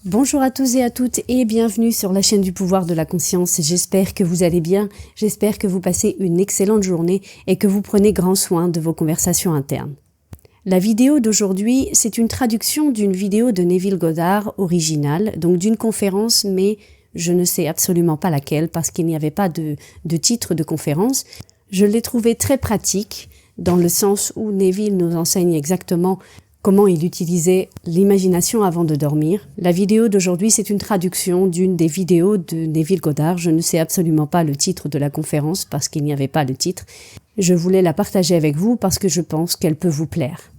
Bonjour à tous et à toutes et bienvenue sur la chaîne du pouvoir de la conscience. J'espère que vous allez bien, j'espère que vous passez une excellente journée et que vous prenez grand soin de vos conversations internes. La vidéo d'aujourd'hui, c'est une traduction d'une vidéo de Neville Goddard originale, donc d'une conférence, mais je ne sais absolument pas laquelle parce qu'il n'y avait pas de titre de conférence. Je l'ai trouvée très pratique dans le sens où Neville nous enseigne exactement comment il utilisait l'imagination avant de dormir. La vidéo d'aujourd'hui, c'est une traduction d'une des vidéos de Neville Goddard. Je ne sais absolument pas le titre de la conférence parce qu'il n'y avait pas de titre. Je voulais la partager avec vous parce que je pense qu'elle peut vous plaire.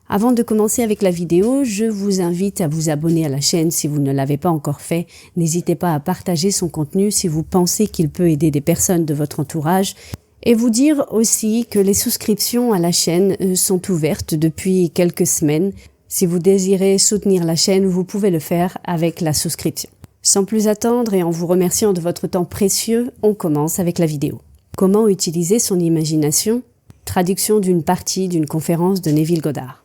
Avant de commencer avec la vidéo, je vous invite à vous abonner à la chaîne si vous ne l'avez pas encore fait. N'hésitez pas à partager son contenu si vous pensez qu'il peut aider des personnes de votre entourage. Et vous dire aussi que les souscriptions à la chaîne sont ouvertes depuis quelques semaines. Si vous désirez soutenir la chaîne, vous pouvez le faire avec la souscription. Sans plus attendre et en vous remerciant de votre temps précieux, on commence avec la vidéo. Comment utiliser son imagination? Traduction d'une partie d'une conférence de Neville Goddard.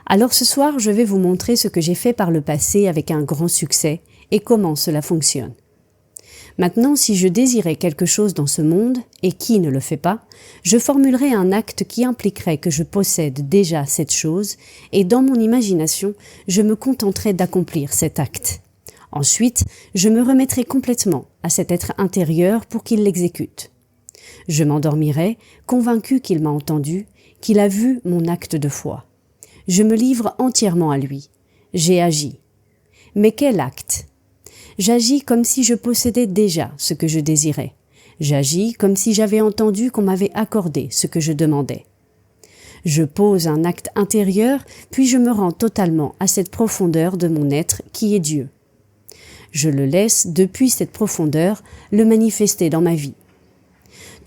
Alors ce soir, je vais vous montrer ce que j'ai fait par le passé avec un grand succès et comment cela fonctionne. Maintenant, si je désirais quelque chose dans ce monde, et qui ne le fait pas, je formulerais un acte qui impliquerait que je possède déjà cette chose, et dans mon imagination, je me contenterais d'accomplir cet acte. Ensuite, je me remettrais complètement à cet être intérieur pour qu'il l'exécute. Je m'endormirais, convaincu qu'il m'a entendu, qu'il a vu mon acte de foi. Je me livre entièrement à lui. J'ai agi. Mais quel acte ? J'agis comme si je possédais déjà ce que je désirais. J'agis comme si j'avais entendu qu'on m'avait accordé ce que je demandais. Je pose un acte intérieur, puis je me rends totalement à cette profondeur de mon être qui est Dieu. Je le laisse, depuis cette profondeur, le manifester dans ma vie.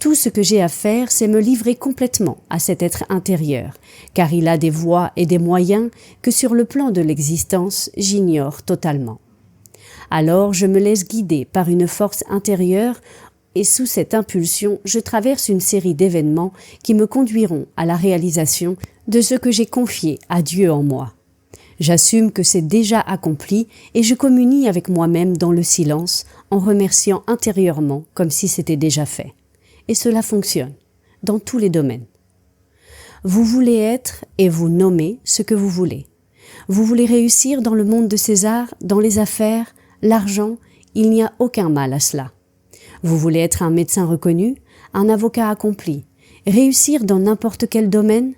Tout ce que j'ai à faire, c'est me livrer complètement à cet être intérieur, car il a des voies et des moyens que sur le plan de l'existence, j'ignore totalement. Alors je me laisse guider par une force intérieure et sous cette impulsion, je traverse une série d'événements qui me conduiront à la réalisation de ce que j'ai confié à Dieu en moi. J'assume que c'est déjà accompli et je communie avec moi-même dans le silence en remerciant intérieurement comme si c'était déjà fait. Et cela fonctionne dans tous les domaines. Vous voulez être et vous nommer ce que vous voulez. Vous voulez réussir dans le monde de César, dans les affaires, l'argent, il n'y a aucun mal à cela. Vous voulez être un médecin reconnu, un avocat accompli, réussir dans n'importe quel domaine?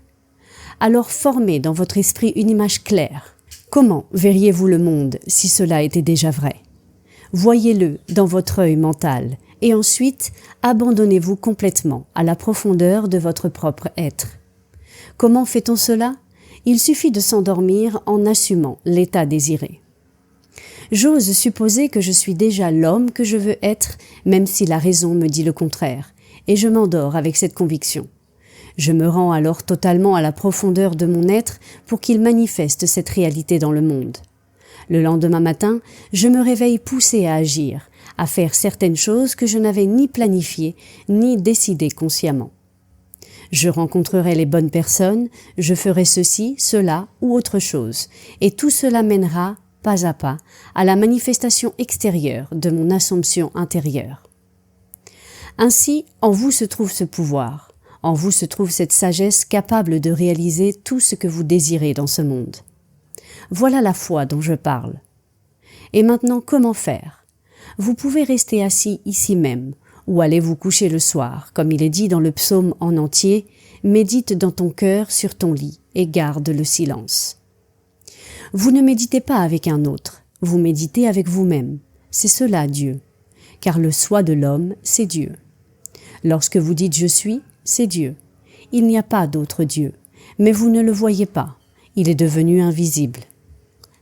Alors formez dans votre esprit une image claire. Comment verriez-vous le monde si cela était déjà vrai? Voyez-le dans votre œil mental et ensuite abandonnez-vous complètement à la profondeur de votre propre être. Comment fait-on cela? Il suffit de s'endormir en assumant l'état désiré. J'ose supposer que je suis déjà l'homme que je veux être, même si la raison me dit le contraire, et je m'endors avec cette conviction. Je me rends alors totalement à la profondeur de mon être pour qu'il manifeste cette réalité dans le monde. Le lendemain matin, je me réveille poussé à agir, à faire certaines choses que je n'avais ni planifiées, ni décidées consciemment. Je rencontrerai les bonnes personnes, je ferai ceci, cela ou autre chose, et tout cela mènera, pas à pas, à la manifestation extérieure de mon assomption intérieure. Ainsi, en vous se trouve ce pouvoir, en vous se trouve cette sagesse capable de réaliser tout ce que vous désirez dans ce monde. Voilà la foi dont je parle. Et maintenant, comment faire? Vous pouvez rester assis ici même, ou aller vous coucher le soir, comme il est dit dans le psaume en entier, médite dans ton cœur sur ton lit et garde le silence. Vous ne méditez pas avec un autre, vous méditez avec vous-même. C'est cela Dieu, car le soi de l'homme, c'est Dieu. Lorsque vous dites « je suis », c'est Dieu. Il n'y a pas d'autre Dieu, mais vous ne le voyez pas, il est devenu invisible.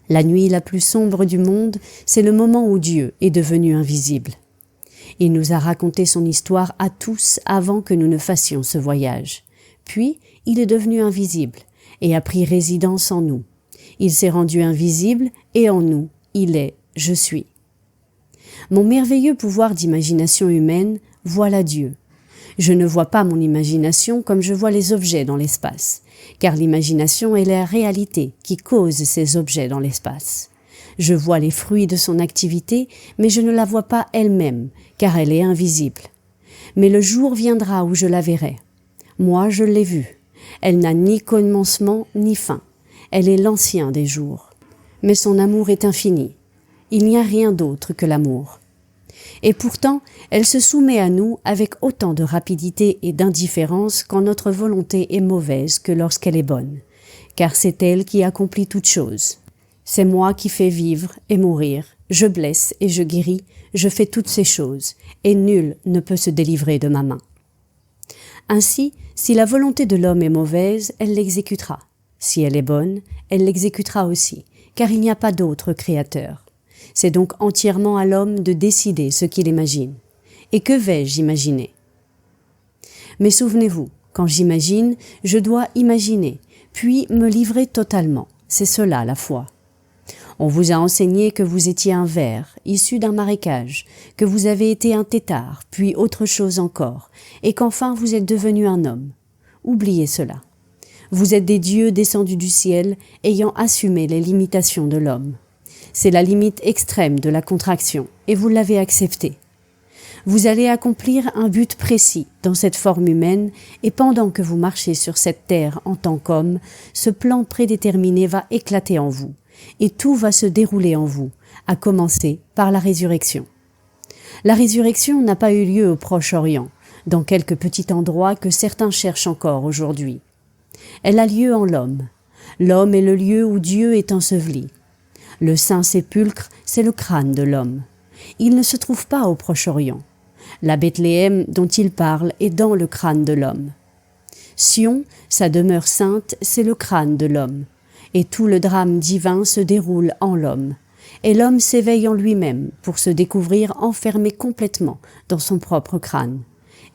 La nuit la plus sombre du monde, c'est le moment où Dieu est devenu invisible. Il nous a raconté son histoire à tous avant que nous ne fassions ce voyage. Puis, il est devenu invisible et a pris résidence en nous. Il s'est rendu invisible et en nous, il est « je suis ». Mon merveilleux pouvoir d'imagination humaine, voilà Dieu. Je ne vois pas mon imagination comme je vois les objets dans l'espace, car l'imagination est la réalité qui cause ces objets dans l'espace. Je vois les fruits de son activité, mais je ne la vois pas elle-même, car elle est invisible. Mais le jour viendra où je la verrai. Moi, je l'ai vue. Elle n'a ni commencement ni fin. Elle est l'ancien des jours. Mais son amour est infini. Il n'y a rien d'autre que l'amour. Et pourtant, elle se soumet à nous avec autant de rapidité et d'indifférence quand notre volonté est mauvaise que lorsqu'elle est bonne. Car c'est elle qui accomplit toutes choses. C'est moi qui fais vivre et mourir, je blesse et je guéris, je fais toutes ces choses, et nul ne peut se délivrer de ma main. Ainsi, si la volonté de l'homme est mauvaise, elle l'exécutera. Si elle est bonne, elle l'exécutera aussi, car il n'y a pas d'autre créateur. C'est donc entièrement à l'homme de décider ce qu'il imagine. Et que vais-je imaginer? Mais souvenez-vous, quand j'imagine, je dois imaginer, puis me livrer totalement. C'est cela la foi. On vous a enseigné que vous étiez un ver, issu d'un marécage, que vous avez été un tétard, puis autre chose encore, et qu'enfin vous êtes devenu un homme. Oubliez cela. Vous êtes des dieux descendus du ciel, ayant assumé les limitations de l'homme. C'est la limite extrême de la contraction, et vous l'avez acceptée. Vous allez accomplir un but précis dans cette forme humaine, et pendant que vous marchez sur cette terre en tant qu'homme, ce plan prédéterminé va éclater en vous, et tout va se dérouler en vous, à commencer par la résurrection. La résurrection n'a pas eu lieu au Proche-Orient, dans quelques petits endroits que certains cherchent encore aujourd'hui. Elle a lieu en l'homme. L'homme est le lieu où Dieu est enseveli. Le Saint-Sépulcre, c'est le crâne de l'homme. Il ne se trouve pas au Proche-Orient. La Bethléem dont il parle est dans le crâne de l'homme. Sion, sa demeure sainte, c'est le crâne de l'homme. Et tout le drame divin se déroule en l'homme. Et l'homme s'éveille en lui-même pour se découvrir enfermé complètement dans son propre crâne.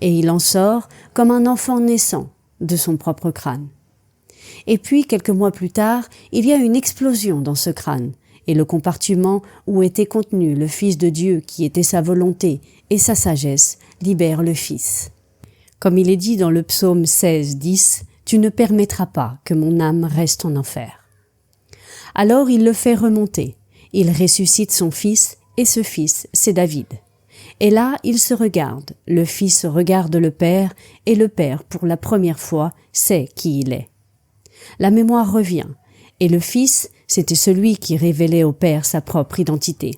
Et il en sort comme un enfant naissant de son propre crâne. Et puis, quelques mois plus tard, il y a une explosion dans ce crâne, et le compartiment où était contenu le Fils de Dieu qui était sa volonté et sa sagesse libère le Fils. Comme il est dit dans le psaume 16, 10, « Tu ne permettras pas que mon âme reste en enfer. » Alors il le fait remonter, il ressuscite son Fils, et ce Fils, c'est David. Et là, il se regarde, le Fils regarde le Père, et le Père, pour la première fois, sait qui il est. La mémoire revient, et le Fils, c'était celui qui révélait au Père sa propre identité.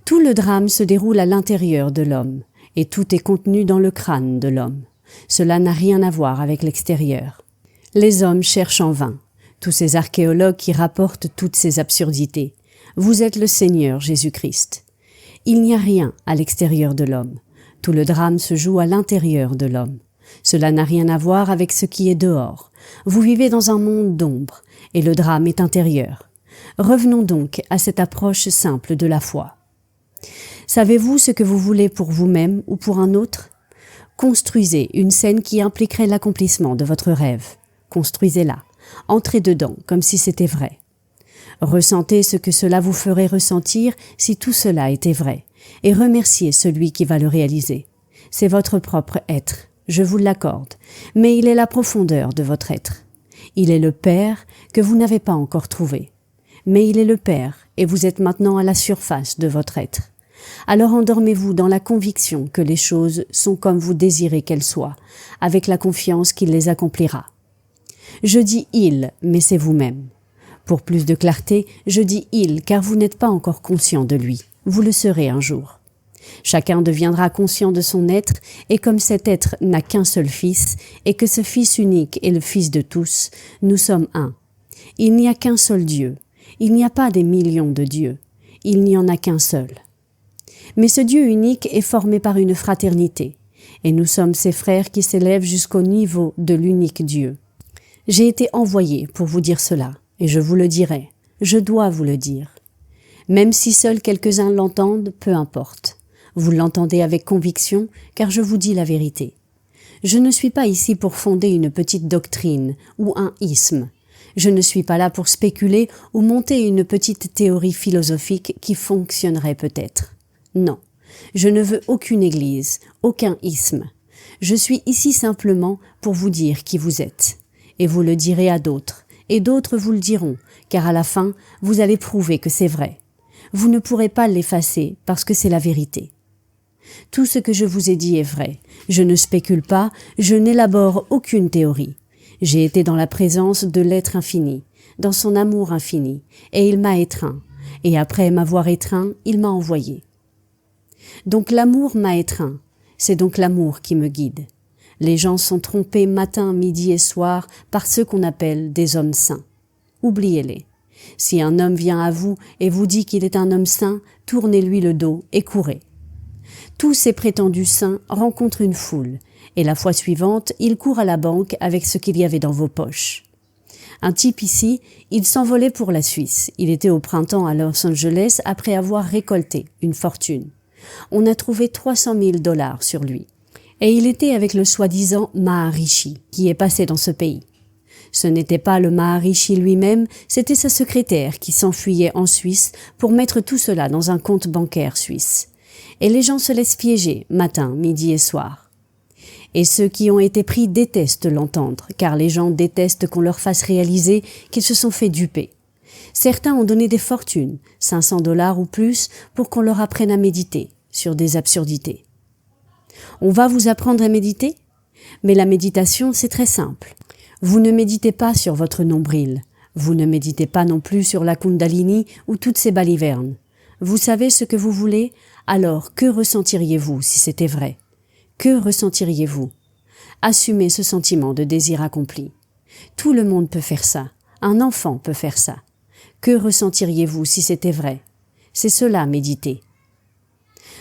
Tout le drame se déroule à l'intérieur de l'homme, et tout est contenu dans le crâne de l'homme. Cela n'a rien à voir avec l'extérieur. Les hommes cherchent en vain, tous ces archéologues qui rapportent toutes ces absurdités. Vous êtes le Seigneur Jésus-Christ. Il n'y a rien à l'extérieur de l'homme. Tout le drame se joue à l'intérieur de l'homme. Cela n'a rien à voir avec ce qui est dehors. Vous vivez dans un monde d'ombre, et le drame est intérieur. Revenons donc à cette approche simple de la foi. Savez-vous ce que vous voulez pour vous-même ou pour un autre? Construisez une scène qui impliquerait l'accomplissement de votre rêve. Construisez-la. Entrez dedans comme si c'était vrai. Ressentez ce que cela vous ferait ressentir si tout cela était vrai, et remerciez celui qui va le réaliser. C'est votre propre être, je vous l'accorde, mais il est la profondeur de votre être. Il est le Père que vous n'avez pas encore trouvé. Mais il est le Père, et vous êtes maintenant à la surface de votre être. Alors endormez-vous dans la conviction que les choses sont comme vous désirez qu'elles soient, avec la confiance qu'il les accomplira. Je dis « il », mais c'est vous-même. Pour plus de clarté, je dis « il » car vous n'êtes pas encore conscient de lui. Vous le serez un jour. Chacun deviendra conscient de son être, et comme cet être n'a qu'un seul Fils, et que ce Fils unique est le Fils de tous, nous sommes un. Il n'y a qu'un seul Dieu. Il n'y a pas des millions de dieux. Il n'y en a qu'un seul. Mais ce Dieu unique est formé par une fraternité, et nous sommes ses frères qui s'élèvent jusqu'au niveau de l'unique Dieu. J'ai été envoyé pour vous dire cela, et je vous le dirai. Je dois vous le dire. Même si seuls quelques-uns l'entendent, peu importe. Vous l'entendez avec conviction, car je vous dis la vérité. Je ne suis pas ici pour fonder une petite doctrine ou un isme. Je ne suis pas là pour spéculer ou monter une petite théorie philosophique qui fonctionnerait peut-être. Non, je ne veux aucune église, aucun isme. Je suis ici simplement pour vous dire qui vous êtes. Et vous le direz à d'autres, et d'autres vous le diront, car à la fin, vous allez prouver que c'est vrai. Vous ne pourrez pas l'effacer parce que c'est la vérité. Tout ce que je vous ai dit est vrai. Je ne spécule pas, je n'élabore aucune théorie. J'ai été dans la présence de l'être infini, dans son amour infini, et il m'a étreint. Et après m'avoir étreint, il m'a envoyé. Donc l'amour m'a étreint. C'est donc l'amour qui me guide. Les gens sont trompés matin, midi et soir par ceux qu'on appelle des hommes saints. Oubliez-les. Si un homme vient à vous et vous dit qu'il est un homme saint, tournez-lui le dos et courez. Tous ces prétendus saints rencontrent une foule, et la fois suivante, ils courent à la banque avec ce qu'il y avait dans vos poches. Un type ici, il s'envolait pour la Suisse. Il était au printemps à Los Angeles après avoir récolté une fortune. On a trouvé 300 000 $ sur lui. Et il était avec le soi-disant Maharishi, qui est passé dans ce pays. Ce n'était pas le Maharishi lui-même, c'était sa secrétaire qui s'enfuyait en Suisse pour mettre tout cela dans un compte bancaire suisse. Et les gens se laissent piéger, matin, midi et soir. Et ceux qui ont été pris détestent l'entendre, car les gens détestent qu'on leur fasse réaliser qu'ils se sont fait duper. Certains ont donné des fortunes, 500 $ ou plus, pour qu'on leur apprenne à méditer sur des absurdités. On va vous apprendre à méditer? Mais la méditation, c'est très simple. Vous ne méditez pas sur votre nombril. Vous ne méditez pas non plus sur la Kundalini ou toutes ces balivernes. Vous savez ce que vous voulez? Alors, que ressentiriez-vous si c'était vrai? Que ressentiriez-vous? Assumez ce sentiment de désir accompli. Tout le monde peut faire ça. Un enfant peut faire ça. Que ressentiriez-vous si c'était vrai? C'est cela, méditer.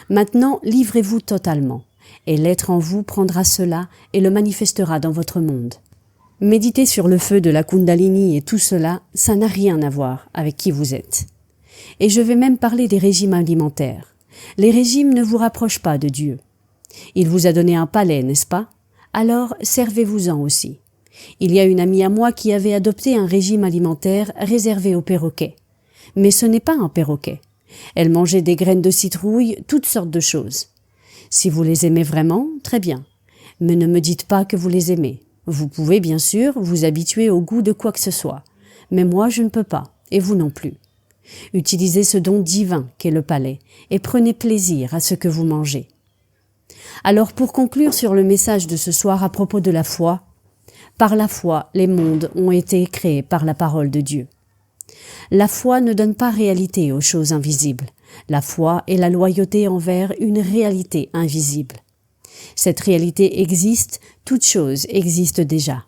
Maintenant, livrez-vous totalement, et l'être en vous prendra cela et le manifestera dans votre monde. Méditer sur le feu de la Kundalini et tout cela, ça n'a rien à voir avec qui vous êtes. Et je vais même parler des régimes alimentaires. Les régimes ne vous rapprochent pas de Dieu. Il vous a donné un palais, n'est-ce pas? Alors, servez-vous-en aussi. Il y a une amie à moi qui avait adopté un régime alimentaire réservé aux perroquets. Mais ce n'est pas un perroquet. Elle mangeait des graines de citrouille, toutes sortes de choses. Si vous les aimez vraiment, très bien. Mais ne me dites pas que vous les aimez. Vous pouvez, bien sûr, vous habituer au goût de quoi que ce soit. Mais moi, je ne peux pas, et vous non plus. Utilisez ce don divin qu'est le palais, et prenez plaisir à ce que vous mangez. Alors, pour conclure sur le message de ce soir à propos de la foi, par la foi, les mondes ont été créés par la parole de Dieu. La foi ne donne pas réalité aux choses invisibles. La foi est la loyauté envers une réalité invisible. Cette réalité existe, toute chose existe déjà.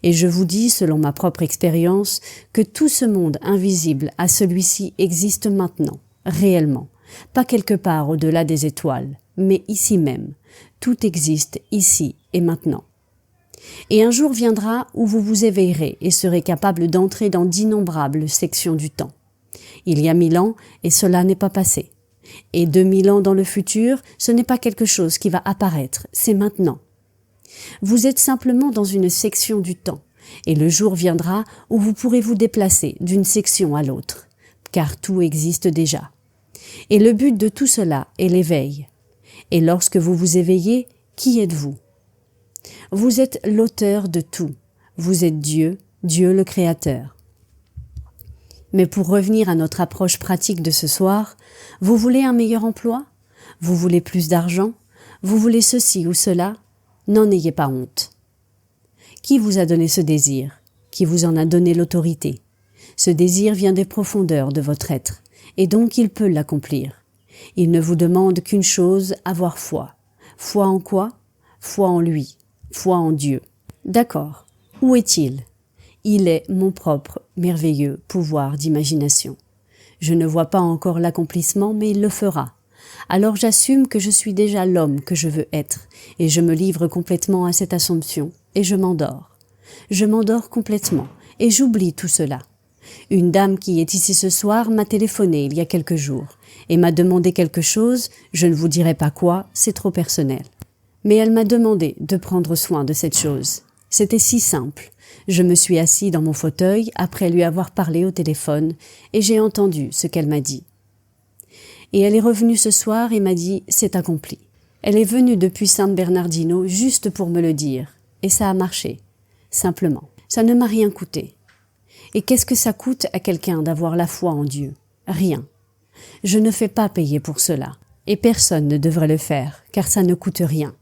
Et je vous dis, selon ma propre expérience, que tout ce monde invisible à celui-ci existe maintenant, réellement, pas quelque part au-delà des étoiles, mais ici même. Tout existe ici et maintenant. Et un jour viendra où vous vous éveillerez et serez capable d'entrer dans d'innombrables sections du temps. Il y a 1000 ans, et cela n'est pas passé. Et 2000 ans dans le futur, ce n'est pas quelque chose qui va apparaître, c'est maintenant. Vous êtes simplement dans une section du temps, et le jour viendra où vous pourrez vous déplacer d'une section à l'autre, car tout existe déjà. Et le but de tout cela est l'éveil. Et lorsque vous vous éveillez, qui êtes-vous? Vous êtes l'auteur de tout. Vous êtes Dieu, Dieu le Créateur. Mais pour revenir à notre approche pratique de ce soir, vous voulez un meilleur emploi? Vous voulez plus d'argent? Vous voulez ceci ou cela? N'en ayez pas honte. Qui vous a donné ce désir? Qui vous en a donné l'autorité? Ce désir vient des profondeurs de votre être, et donc il peut l'accomplir. Il ne vous demande qu'une chose, avoir foi. Foi en quoi? Foi en lui. Foi en Dieu. D'accord. Où est-il? Il est mon propre, merveilleux pouvoir d'imagination. Je ne vois pas encore l'accomplissement, mais il le fera. Alors j'assume que je suis déjà l'homme que je veux être, et je me livre complètement à cette assomption, et je m'endors. Je m'endors complètement, et j'oublie tout cela. Une dame qui est ici ce soir m'a téléphoné il y a quelques jours, et m'a demandé quelque chose, je ne vous dirai pas quoi, c'est trop personnel. Mais elle m'a demandé de prendre soin de cette chose. C'était si simple. Je me suis assis dans mon fauteuil après lui avoir parlé au téléphone et j'ai entendu ce qu'elle m'a dit. Et elle est revenue ce soir et m'a dit « c'est accompli ». Elle est venue depuis San Bernardino juste pour me le dire. Et ça a marché. Simplement. Ça ne m'a rien coûté. Et qu'est-ce que ça coûte à quelqu'un d'avoir la foi en Dieu? Rien. Je ne fais pas payer pour cela. Et personne ne devrait le faire, car ça ne coûte rien.